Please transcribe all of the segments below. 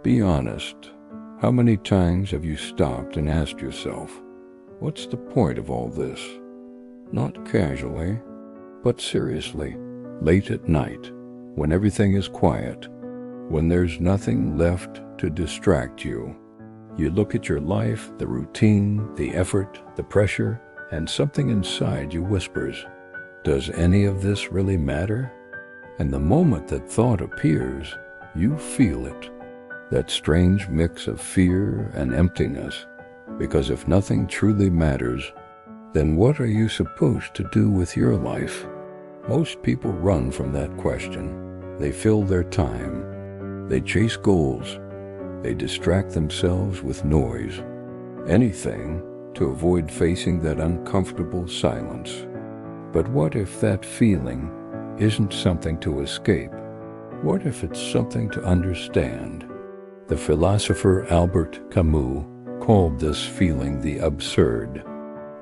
Be honest. How many times have you stopped and asked yourself, what's the point of all this? Not casually, but seriously, late at night, when everything is quiet, when there's nothing left to distract you. You look at your life, the routine, the effort, the pressure, and something inside you whispers, does any of this really matter? And the moment that thought appears, you feel it. That strange mix of fear and emptiness, because if nothing truly matters, then what are you supposed to do with your life? Most people run from that question. They fill their time. They chase goals. They distract themselves with noise. Anything to avoid facing that uncomfortable silence. But what if that feeling isn't something to escape? What if it's something to understand? The philosopher Albert Camus called this feeling the absurd,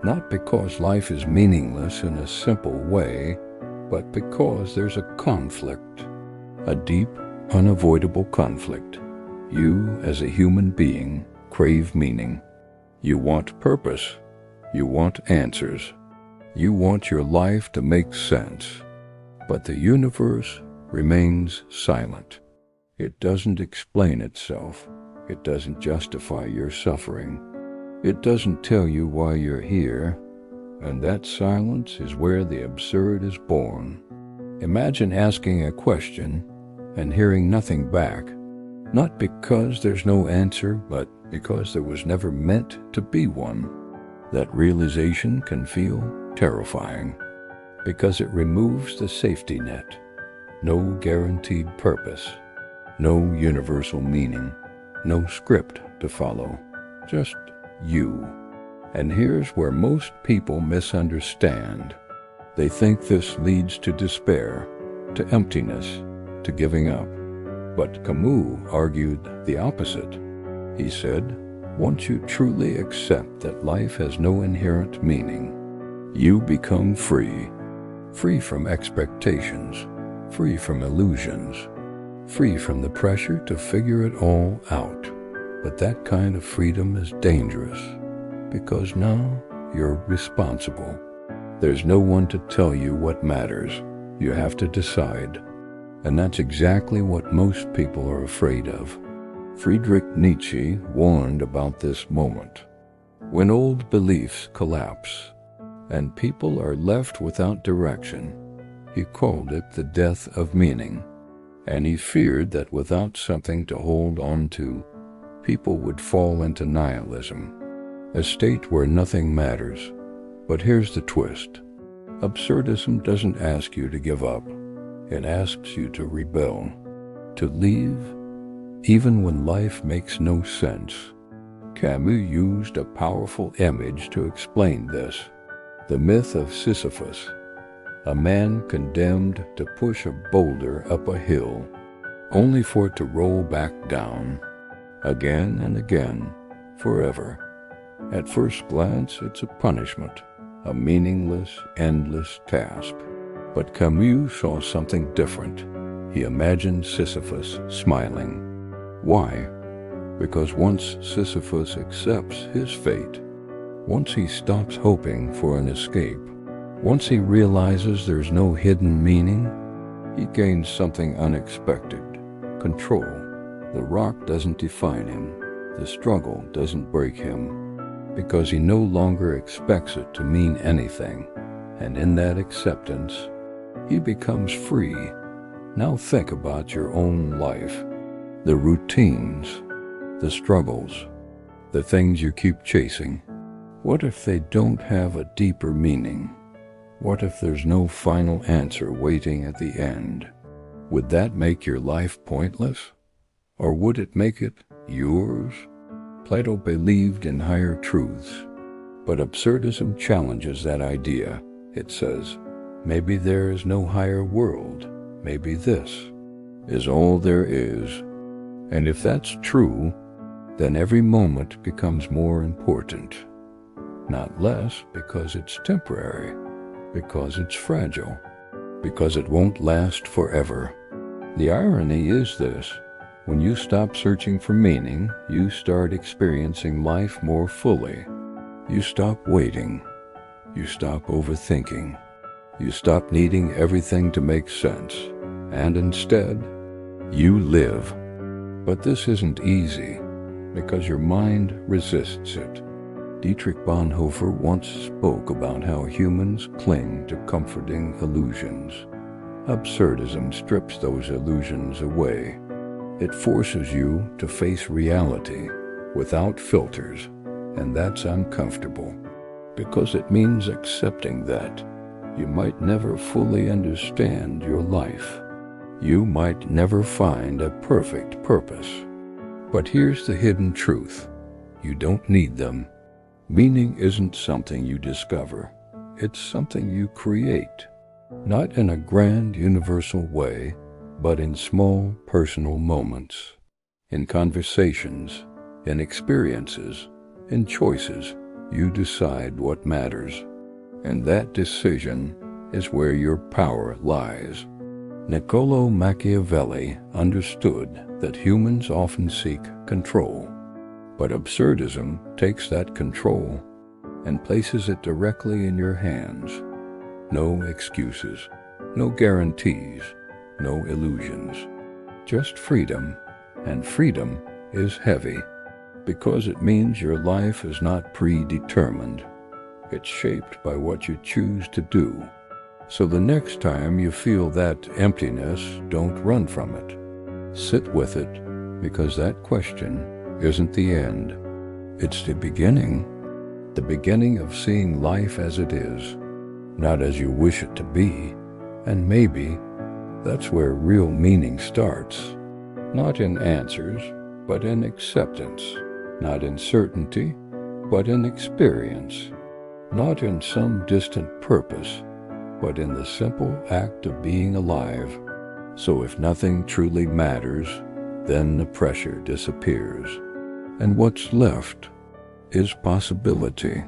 not because life is meaningless in a simple way, but because there's a conflict, a deep, unavoidable conflict. You, as a human being, crave meaning. You want purpose. You want answers. You want your life to make sense. But the universe remains silent. It doesn't explain itself. It doesn't justify your suffering. It doesn't tell you why you're here, and that silence is where the absurd is born. Imagine asking a question and hearing nothing back, not because there's no answer, but because there was never meant to be one. That realization can feel terrifying, because it removes the safety net. No guaranteed purpose. No universal meaning, no script to follow, just you. And here's where most people misunderstand. They think this leads to despair, to emptiness, to giving up. But Camus argued the opposite. He said, once you truly accept that life has no inherent meaning, you become free. Free from expectations, free from illusions, free from the pressure to figure it all out. But that kind of freedom is dangerous, because now you're responsible. There's no one to tell you what matters. You have to decide. And that's exactly what most people are afraid of. Friedrich Nietzsche warned about this moment. When old beliefs collapse, and people are left without direction, he called it the death of meaning. And he feared that without something to hold on to, people would fall into nihilism, a state where nothing matters. But here's the twist. Absurdism doesn't ask you to give up. It asks you to rebel, to leave, even when life makes no sense. Camus used a powerful image to explain this. The myth of Sisyphus, a man condemned to push a boulder up a hill, only for it to roll back down, again and again, forever. At first glance, it's a punishment, a meaningless, endless task. But Camus saw something different. He imagined Sisyphus smiling. Why? Because once Sisyphus accepts his fate, once he stops hoping for an escape, once he realizes there's no hidden meaning, he gains something unexpected: control. The rock doesn't define him. The struggle doesn't break him, because he no longer expects it to mean anything. And in that acceptance, he becomes free. Now think about your own life. The routines, the struggles, the things you keep chasing. What if they don't have a deeper meaning? What if there's no final answer waiting at the end? Would that make your life pointless? Or would it make it yours? Plato believed in higher truths, but absurdism challenges that idea. It says, maybe there is no higher world. Maybe this is all there is. And if that's true, then every moment becomes more important. Not less, because it's temporary, because it's fragile, because it won't last forever. The irony is this: When you stop searching for meaning, you start experiencing life more fully. You stop waiting. You stop overthinking. You stop needing everything to make sense. And instead, you live. But this isn't easy, because your mind resists it. Dietrich Bonhoeffer once spoke about how humans cling to comforting illusions. Absurdism strips those illusions away. It forces you to face reality without filters, and that's uncomfortable, because it means accepting that you might never fully understand your life. You might never find a perfect purpose. But here's the hidden truth. You don't need them. Meaning isn't something you discover. It's something you create. Not in a grand universal way, but in small personal moments. In conversations, in experiences, in choices, you decide what matters. And that decision is where your power lies. Niccolò Machiavelli understood that humans often seek control. But absurdism takes that control and places it directly in your hands. No excuses, no guarantees, no illusions. Just freedom, and freedom is heavy, because it means your life is not predetermined. It's shaped by what you choose to do. So the next time you feel that emptiness, don't run from it. Sit with it, because that question isn't the end. It's the beginning of seeing life as it is, not as you wish it to be. And maybe that's where real meaning starts. Not in answers, but in acceptance. Not in certainty, but in experience. Not in some distant purpose, but in the simple act of being alive. So if nothing truly matters, then the pressure disappears. And what's left is possibility.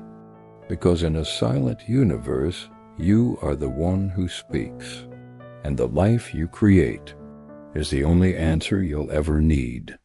Because in a silent universe, you are the one who speaks. And the life you create is the only answer you'll ever need.